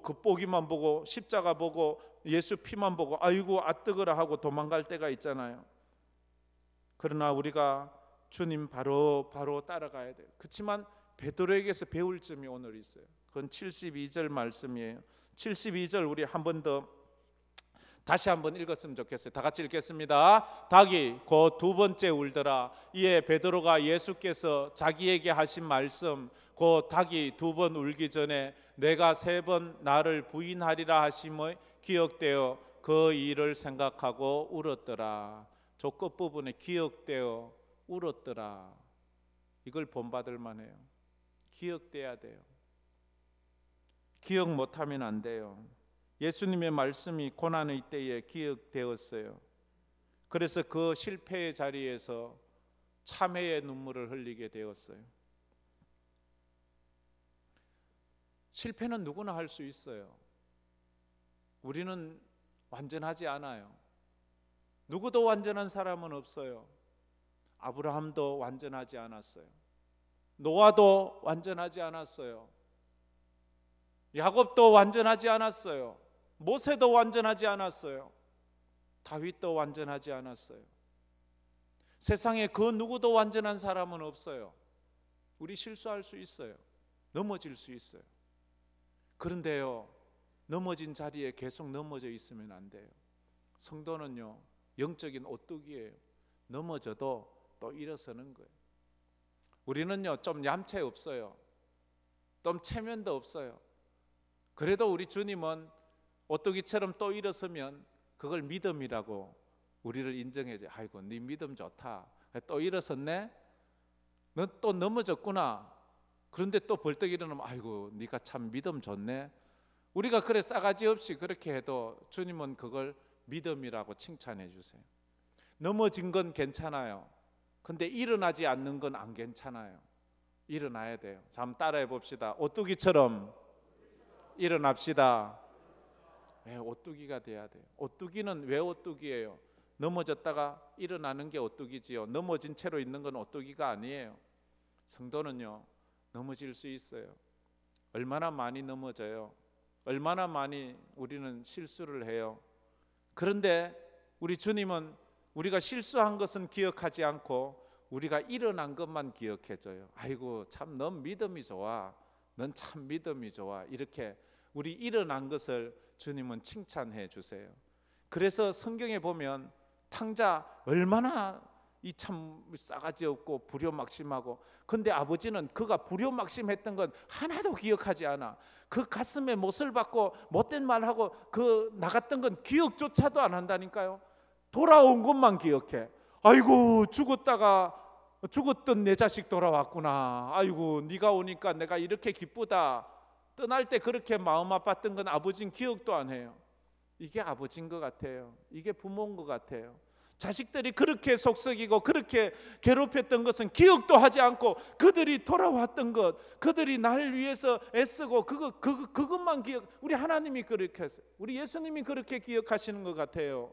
겉보기만 보고 십자가 보고 예수 피만 보고 아이고 아뜨거라 하고 도망갈 때가 있잖아요. 그러나 우리가 주님 바로 따라가야 돼요. 그렇지만 베드로에게서 배울 점이 오늘 있어요. 그건 72절 말씀이에요. 72절 우리 한 번 더 다시 한번 읽었으면 좋겠어요. 다 같이 읽겠습니다. 닭이 곧 두 번째 울더라. 이에 베드로가 예수께서 자기에게 하신 말씀 곧 닭이 두 번 울기 전에 내가 세 번 나를 부인하리라 하심의 기억되어 그 일을 생각하고 울었더라. 저 끝부분에 기억되어 울었더라. 이걸 본받을 만해요. 기억돼야 돼요. 기억 못하면 안 돼요. 예수님의 말씀이 고난의 때에 기억되었어요. 그래서 그 실패의 자리에서 참회의 눈물을 흘리게 되었어요. 실패는 누구나 할 수 있어요. 우리는 완전하지 않아요. 누구도 완전한 사람은 없어요. 아브라함도 완전하지 않았어요. 노아도 완전하지 않았어요. 야곱도 완전하지 않았어요. 모세도 완전하지 않았어요. 다윗도 완전하지 않았어요. 세상에 그 누구도 완전한 사람은 없어요. 우리 실수할 수 있어요. 넘어질 수 있어요. 그런데요, 넘어진 자리에 계속 넘어져 있으면 안 돼요. 성도는요, 영적인 오뚜기예요. 넘어져도 또 일어서는 거예요. 우리는요, 좀 얌체 없어요. 좀 체면도 없어요. 그래도 우리 주님은 오뚜기처럼 또 일어서면 그걸 믿음이라고 우리를 인정해줘요. 아이고, 네 믿음 좋다. 또 일어섰네? 너 또 넘어졌구나. 그런데 또 벌떡 일어나면 아이고, 네가 참 믿음 좋네. 우리가 그래 싸가지 없이 그렇게 해도 주님은 그걸 믿음이라고 칭찬해 주세요. 넘어진 건 괜찮아요. 근데 일어나지 않는 건 안 괜찮아요. 일어나야 돼요. 자, 한번 따라해 봅시다. 오뚜기처럼 일어납시다. 오뚜기가 돼야 돼요. 오뚜기는 왜 오뚜기예요? 넘어졌다가 일어나는 게 오뚜기지요. 넘어진 채로 있는 건 오뚜기가 아니에요. 성도는요, 넘어질 수 있어요. 얼마나 많이 넘어져요. 얼마나 많이 우리는 실수를 해요. 그런데 우리 주님은 우리가 실수한 것은 기억하지 않고 우리가 일어난 것만 기억해줘요. 아이고, 참 넌 믿음이 좋아. 넌 참 믿음이 좋아. 이렇게 우리 일어난 것을 주님은 칭찬해 주세요. 그래서 성경에 보면 탕자 얼마나 이 참 싸가지 없고 불효막심하고, 근데 아버지는 그가 불효막심했던 건 하나도 기억하지 않아. 그 가슴에 못을 받고 못된 말하고 그 나갔던 건 기억조차도 안 한다니까요. 돌아온 것만 기억해. 아이고, 죽었다가 죽었던 내 자식 돌아왔구나. 아이고 네가 오니까 내가 이렇게 기쁘다. 떠날 때 그렇게 마음 아팠던 건 아버지는 기억도 안 해요. 이게 아버지인 것 같아요. 이게 부모인 것 같아요. 자식들이 그렇게 속썩이고 그렇게 괴롭혔던 것은 기억도 하지 않고 그들이 돌아왔던 것, 그들이 날 위해서 애쓰고 그것만 기억. 우리 하나님이 그렇게 했어요. 우리 예수님이 그렇게 기억하시는 것 같아요.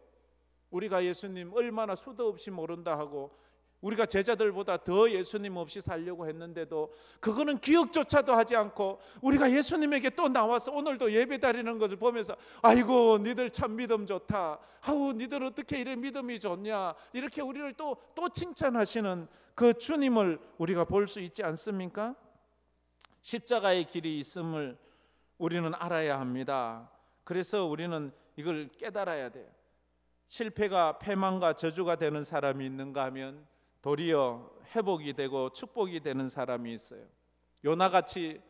우리가 예수님 얼마나 수도 없이 모른다 하고 우리가 제자들보다 더 예수님 없이 살려고 했는데도 그거는 기억조차도 하지 않고 우리가 예수님에게 또 나와서 오늘도 예배 드리는 것을 보면서 아이고 니들 참 믿음 좋다. 아우 니들 어떻게 이래 믿음이 좋냐. 이렇게 우리를 또 칭찬하시는 그 주님을 우리가 볼 수 있지 않습니까? 십자가의 길이 있음을 우리는 알아야 합니다. 그래서 우리는 이걸 깨달아야 돼요. 실패가 패망과 저주가 되는 사람이 있는가 하면 도리어 회복이 되고 축복이 되는 사람이 있어요. 요나같이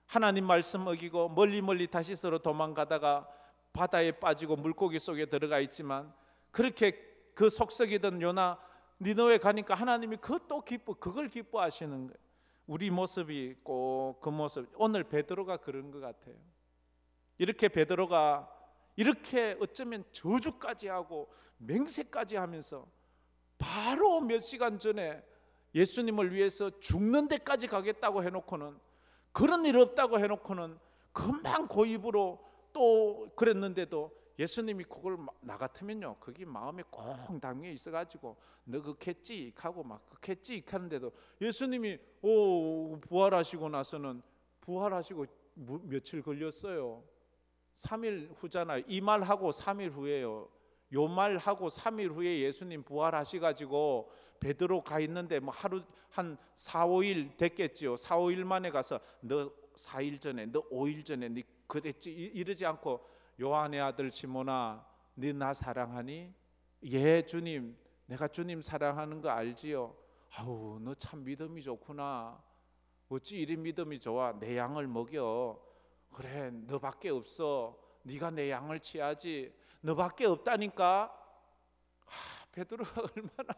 하나님 말씀 어기고 멀리 다시스로 도망가다가 바다에 빠지고 물고기 속에 들어가 있지만 그렇게 그 속썩이던 요나 니느웨 가니까 하나님이 그걸 기뻐하시는 거예요. 우리 모습이 꼭 그 모습. 오늘 베드로가 그런 것 같아요. 이렇게 베드로가 이렇게 어쩌면 저주까지 하고 맹세까지 하면서 바로 몇 시간 전에 예수님을 위해서 죽는 데까지 가겠다고 해놓고는 그런 일 없다고 해놓고는 금방 고입으로 또 그랬는데도 예수님이 그걸 나 같으면요 거기 마음에 꼭 담겨 있어가지고 너 그렇게 찍하고 막 그렇게 찍하는데도 예수님이 부활하시고 나서는 부활하시고 며칠 걸렸어요. 3일 후잖아요. 이 말하고 3일 후에요. 요 말하고 3일 후에 예수님 부활하시가지고 베드로 가 있는데 뭐 하루 한 4, 5일 됐겠지요. 4, 5일 만에 가서 너 4일 전에 너 5일 전에 네 그랬지 이러지 않고 요한의 아들 시몬아 네 나 사랑하니? 예 주님 내가 주님 사랑하는 거 알지요. 아우 너 참 믿음이 좋구나. 어찌 이리 믿음이 좋아. 내 양을 먹여. 그래 너밖에 없어. 네가 내 양을 치야지. 너밖에 없다니까. 베드로가 얼마나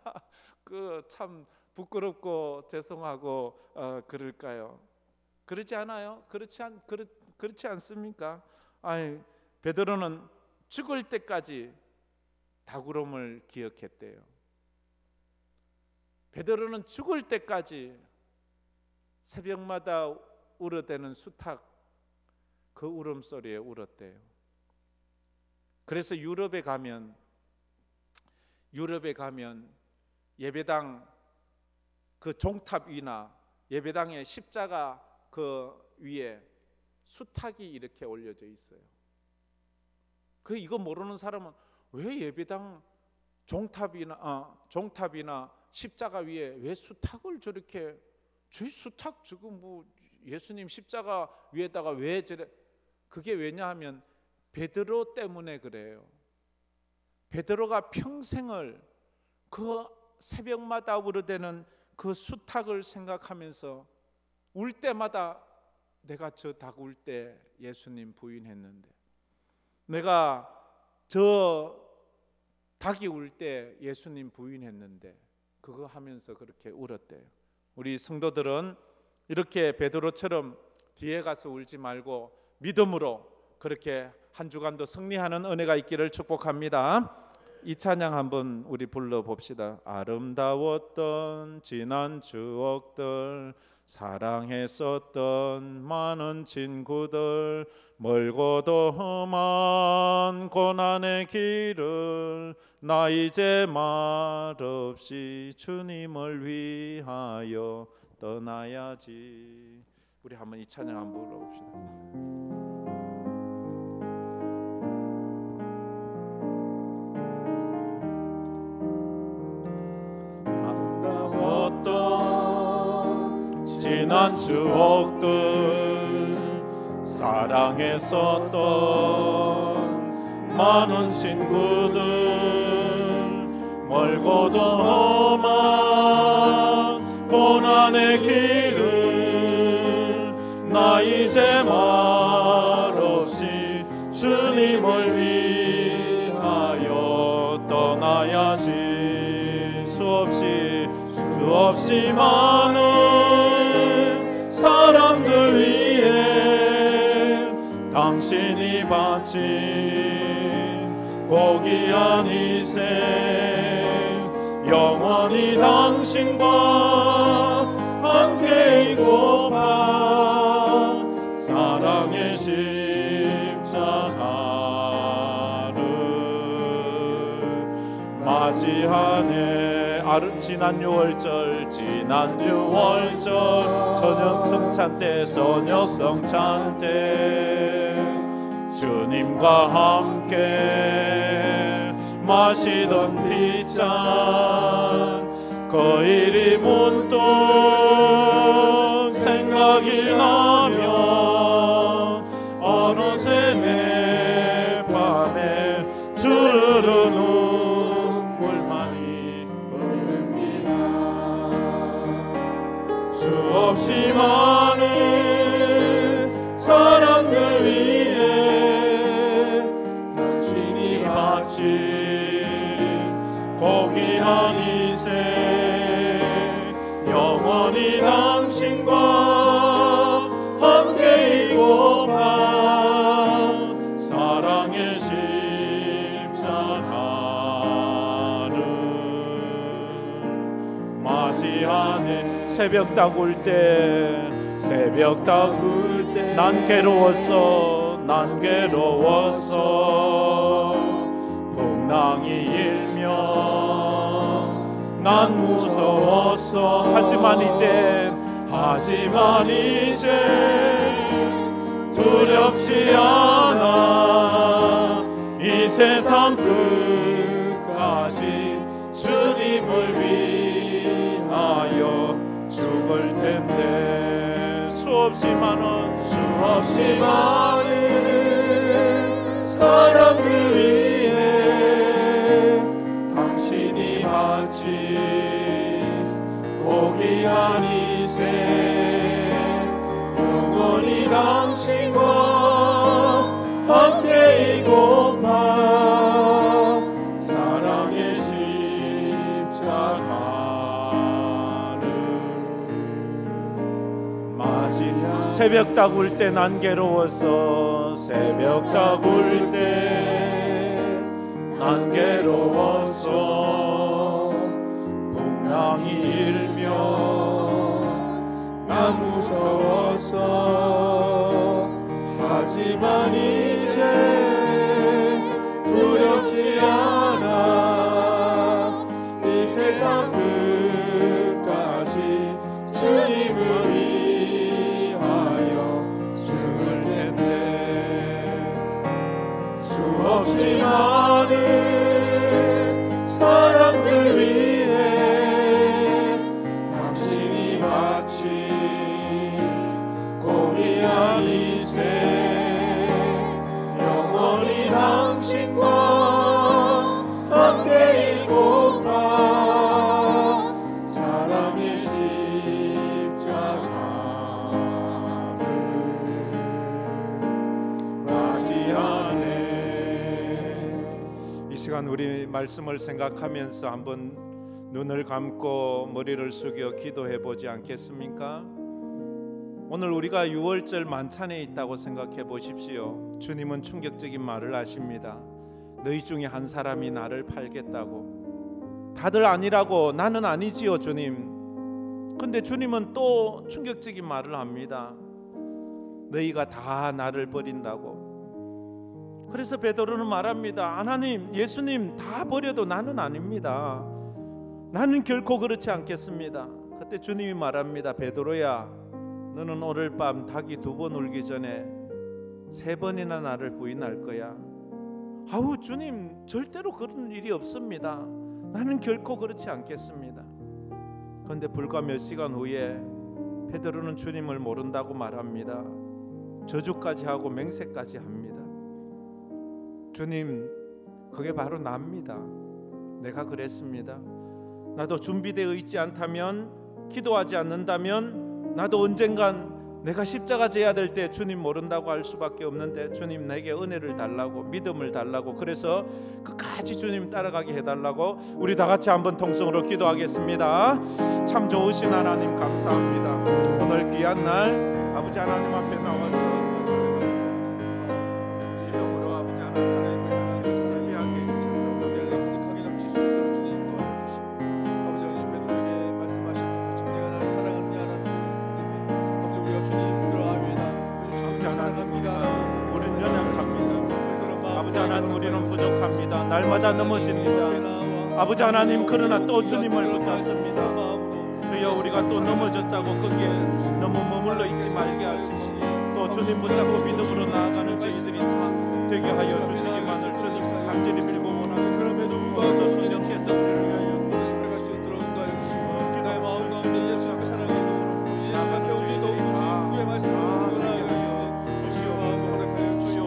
그 참 부끄럽고 죄송하고 그럴까요? 그렇지 않아요? 그렇지 않습니까? 아니 베드로는 죽을 때까지 다구름을 기억했대요. 베드로는 죽을 때까지 새벽마다 울어대는 수탉 그 울음소리에 울었대요. 그래서 유럽에 가면 예배당 그 종탑 위나 예배당의 십자가 그 위에 수탉이 이렇게 올려져 있어요. 그 이거 모르는 사람은 왜 예배당 종탑이나 십자가 위에 왜 수탉을 저렇게 수탉 지금 뭐 예수님 십자가 위에다가 왜 저래? 그게 왜냐하면 베드로 때문에 그래요. 베드로가 평생을 그 새벽마다 울어대는 그 수탉을 생각하면서 울 때마다 내가 저 닭 울 때 예수님 부인했는데 내가 저 닭이 울 때 예수님 부인했는데 그거 하면서 그렇게 울었대요. 우리 성도들은 이렇게 베드로처럼 뒤에 가서 울지 말고 믿음으로 그렇게 한 주간도 승리하는 은혜가 있기를 축복합니다. 이 찬양 한번 우리 불러봅시다. 아름다웠던 지난 추억들 사랑했었던 많은 친구들 멀고도 험한 고난의 길을 나 이제 말없이 주님을 위하여 떠나야지. 우리 한번 이 찬양 한번 불러봅시다. 지난 추억들 사랑했었던 많은 친구들 멀고도 험한 고난의 길을 나 이제 말없이 주님을 위하여 떠나야지. 수없이 수없이 많은 사람들 위해 당신이 바친 고귀한 희생, 영원히 당신과 함께이고파 사랑의 십자가를 맞이하네. 지난 6월절 저녁 성찬 때 주님과 함께 마시던 뒷잔 그 일이 문득 생각이 나면 어느새 내 밤에 주르르 눈물만이 흐릅니다. 수없이 많은 사람들 위해 당신이 바친 고귀한 희생, 영원히 당신과 함께이고파 사랑의 십자가를 맞이하네. 새벽 다굴 때 난 괴로웠어 풍랑이 일면 난 무서웠어. 하지만 이제 두렵지 않아. 이 세상 끝까지 주님을 위하여 죽을 텐데. 수없이 많은 사람들 위해 당신이 바친 고귀한 희생, 영원히 당신과 함께이고파 사랑의 십자가를 맞이하네. 새벽 다굴 때 난 괴로웠어. 풍랑이 일면 난 무서웠어. 하지만 이제 두렵지 않아. 이 세상 끝까지 주님을 위하여 죽을 텐데. 수없이 많은 사람들 위해 당신이 바친 고귀한 희생, 영원히 당신과 함께이고파 사랑의 십자가를 맞이하네. 이 시간 우리 말씀을 생각하면서 한번 눈을 감고 머리를 숙여 기도해 보지 않겠습니까? 오늘 우리가 6월절 만찬에 있다고 생각해 보십시오. 주님은 충격적인 말을 하십니다. 너희 중에 한 사람이 나를 팔겠다고. 다들 아니라고. 나는 아니지요 주님. 근데 주님은 또 충격적인 말을 합니다. 너희가 다 나를 버린다고. 그래서 베드로는 말합니다. 하나님, 예수님 다 버려도 나는 아닙니다. 나는 결코 그렇지 않겠습니다. 그때 주님이 말합니다. 베드로야, 너는 오늘 밤 닭이 2번 울기 전에 3번이나 나를 부인할 거야. 아우 주님, 절대로 그런 일이 없습니다. 나는 결코 그렇지 않겠습니다. 그런데 불과 몇 시간 후에 베드로는 주님을 모른다고 말합니다. 저주까지 하고 맹세까지 합니다. 주님, 그게 바로 납니다. 내가 그랬습니다. 나도 준비되어 있지 않다면, 기도하지 않는다면 나도 언젠간 내가 십자가 져야 될 때 주님 모른다고 할 수밖에 없는데 주님 내게 은혜를 달라고, 믿음을 달라고, 그래서 끝까지 주님 따라가게 해달라고 우리 다 같이 한번 통성으로 기도하겠습니다. 참 좋으신 하나님 감사합니다. 오늘 귀한 날 아버지 하나님 앞에 나와서 믿음으로 아버지 하나님을 사랑하게 해주셔서 가득하게 넘칠 수 있도록 주님 도와주시고, 아버지 하나님 베드로에게 말씀하셨던 것처럼 내가 나를 사랑하느냐라는 믿음에 아버지 우리가 주님 그러하오이다 주님 사랑합니다라고 우리는 연약합니다. 아버지 하나님 우리는 부족합니다. 날마다 넘어집니다. 아버지 하나님 그러나 또 주님을 붙잡습니다. 주여 우리가 또 넘어졌다고 거기에 너무 머물러 있지 말게 하시고 또 주님 붙잡고 믿음으로 나아가는 저희들이 다 되게 하여 주시기만을 주님 간절히 빌고 원하고, 그럼에도 불구하고 성령께서 우리를 위하여 살아갈 수 있도록 인도하여 주시고 기도의 마음 가운데 예수님을 사랑하고 예수 앞에 우리 더욱더 주님 주의 말씀을 나아갈 수 있는 주시오 마음을 허락하여 주시오.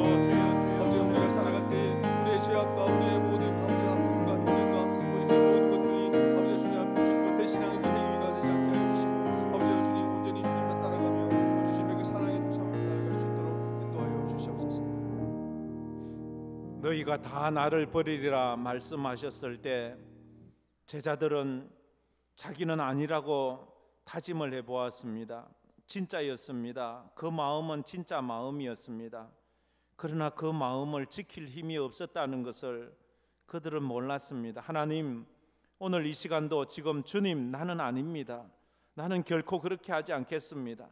아버지 우리가 살아갈 때 우리의 죄악과 우리의 모든 아버지 아픔과 힘듦과 아버지 그 모든 것들이 아버지 주님 앞에 주님을 배신하는 그 행위가 되지 않게 하여 주시고, 아버지 주님 온전히 주님만 따라가며 주님의 그 사랑의 동상을 나아갈 수 있도록 인도하여 주시옵소서. 너희가 다 나를 버리리라 말씀하셨을 때 제자들은 자기는 아니라고 다짐을 해보았습니다. 진짜였습니다. 그 마음은 진짜 마음이었습니다. 그러나 그 마음을 지킬 힘이 없었다는 것을 그들은 몰랐습니다. 하나님 오늘 이 시간도 지금 주님 나는 아닙니다. 나는 결코 그렇게 하지 않겠습니다.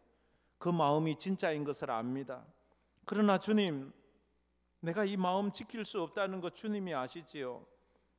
그 마음이 진짜인 것을 압니다. 그러나 주님 내가 이 마음 지킬 수 없다는 것 주님이 아시지요.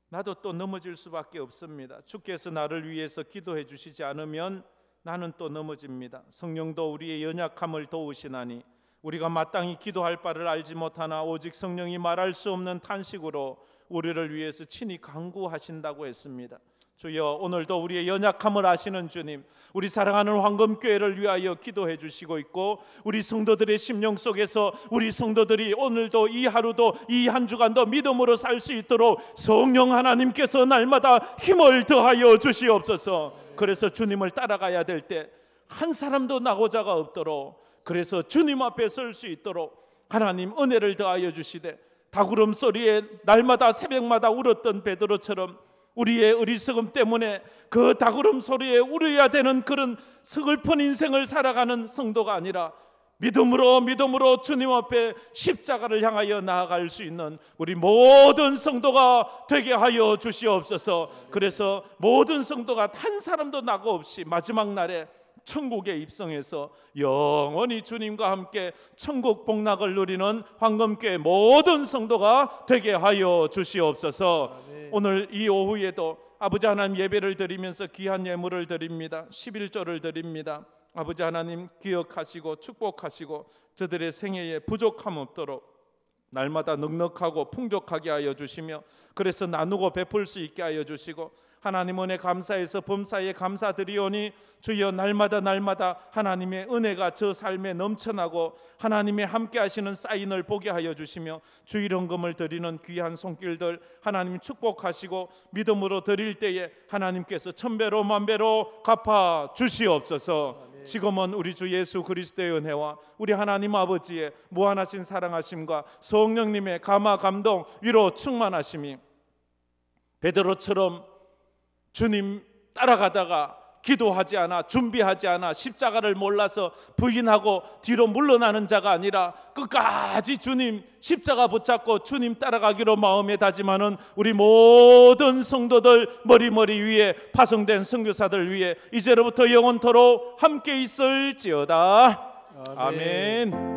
나도 또 넘어질 수밖에 없습니다. 주께서 나를 위해서 기도해 주시지 않으면 나는 또 넘어집니다. 성령도 우리의 연약함을 도우시나니 우리가 마땅히 기도할 바를 알지 못하나 오직 성령이 말할 수 없는 탄식으로 우리를 위해서 친히 간구하신다고 했습니다. 주여 오늘도 우리의 연약함을 아시는 주님, 우리 사랑하는 황금교회를 위하여 기도해 주시고 있고 우리 성도들의 심령 속에서 우리 성도들이 오늘도 이 하루도 이 한 주간도 믿음으로 살 수 있도록 성령 하나님께서 날마다 힘을 더하여 주시옵소서. 그래서 주님을 따라가야 될 때 한 사람도 나고자가 없도록, 그래서 주님 앞에 설 수 있도록 하나님 은혜를 더하여 주시되 다구름 소리에 날마다 새벽마다 울었던 베드로처럼 우리의 어리석음 때문에 그 다구름 소리에 울어야 되는 그런 서글픈 인생을 살아가는 성도가 아니라 믿음으로 주님 앞에 십자가를 향하여 나아갈 수 있는 우리 모든 성도가 되게 하여 주시옵소서. 그래서 모든 성도가 한 사람도 낙오 없이 마지막 날에 천국에 입성해서 영원히 주님과 함께 천국 복락을 누리는 황금교회 모든 성도가 되게 하여 주시옵소서. 아멘. 오늘 이 오후에도 아버지 하나님 예배를 드리면서 귀한 예물을 드립니다. 11조를 드립니다. 아버지 하나님 기억하시고 축복하시고 저들의 생애에 부족함 없도록 날마다 넉넉하고 풍족하게 하여 주시며 그래서 나누고 베풀 수 있게 하여 주시고 하나님 은혜 감사해서 범사에 감사드리오니 주여 날마다 하나님의 은혜가 저 삶에 넘쳐나고 하나님의 함께 하시는 사인을 보게 하여 주시며 주일헌금을 드리는 귀한 손길들 하나님 축복하시고 믿음으로 드릴 때에 하나님께서 천배로 만배로 갚아 주시옵소서. 아멘. 지금은 우리 주 예수 그리스도의 은혜와 우리 하나님 아버지의 무한하신 사랑하심과 성령님의 감화 감동 위로 충만하심이 베드로처럼 주님 따라가다가 기도하지 않아 준비하지 않아 십자가를 몰라서 부인하고 뒤로 물러나는 자가 아니라 끝까지 주님 십자가 붙잡고 주님 따라가기로 마음에 다짐하는 우리 모든 성도들 머리 위에 파송된 선교사들 위에 이제로부터 영원토록 함께 있을지어다. 아멘.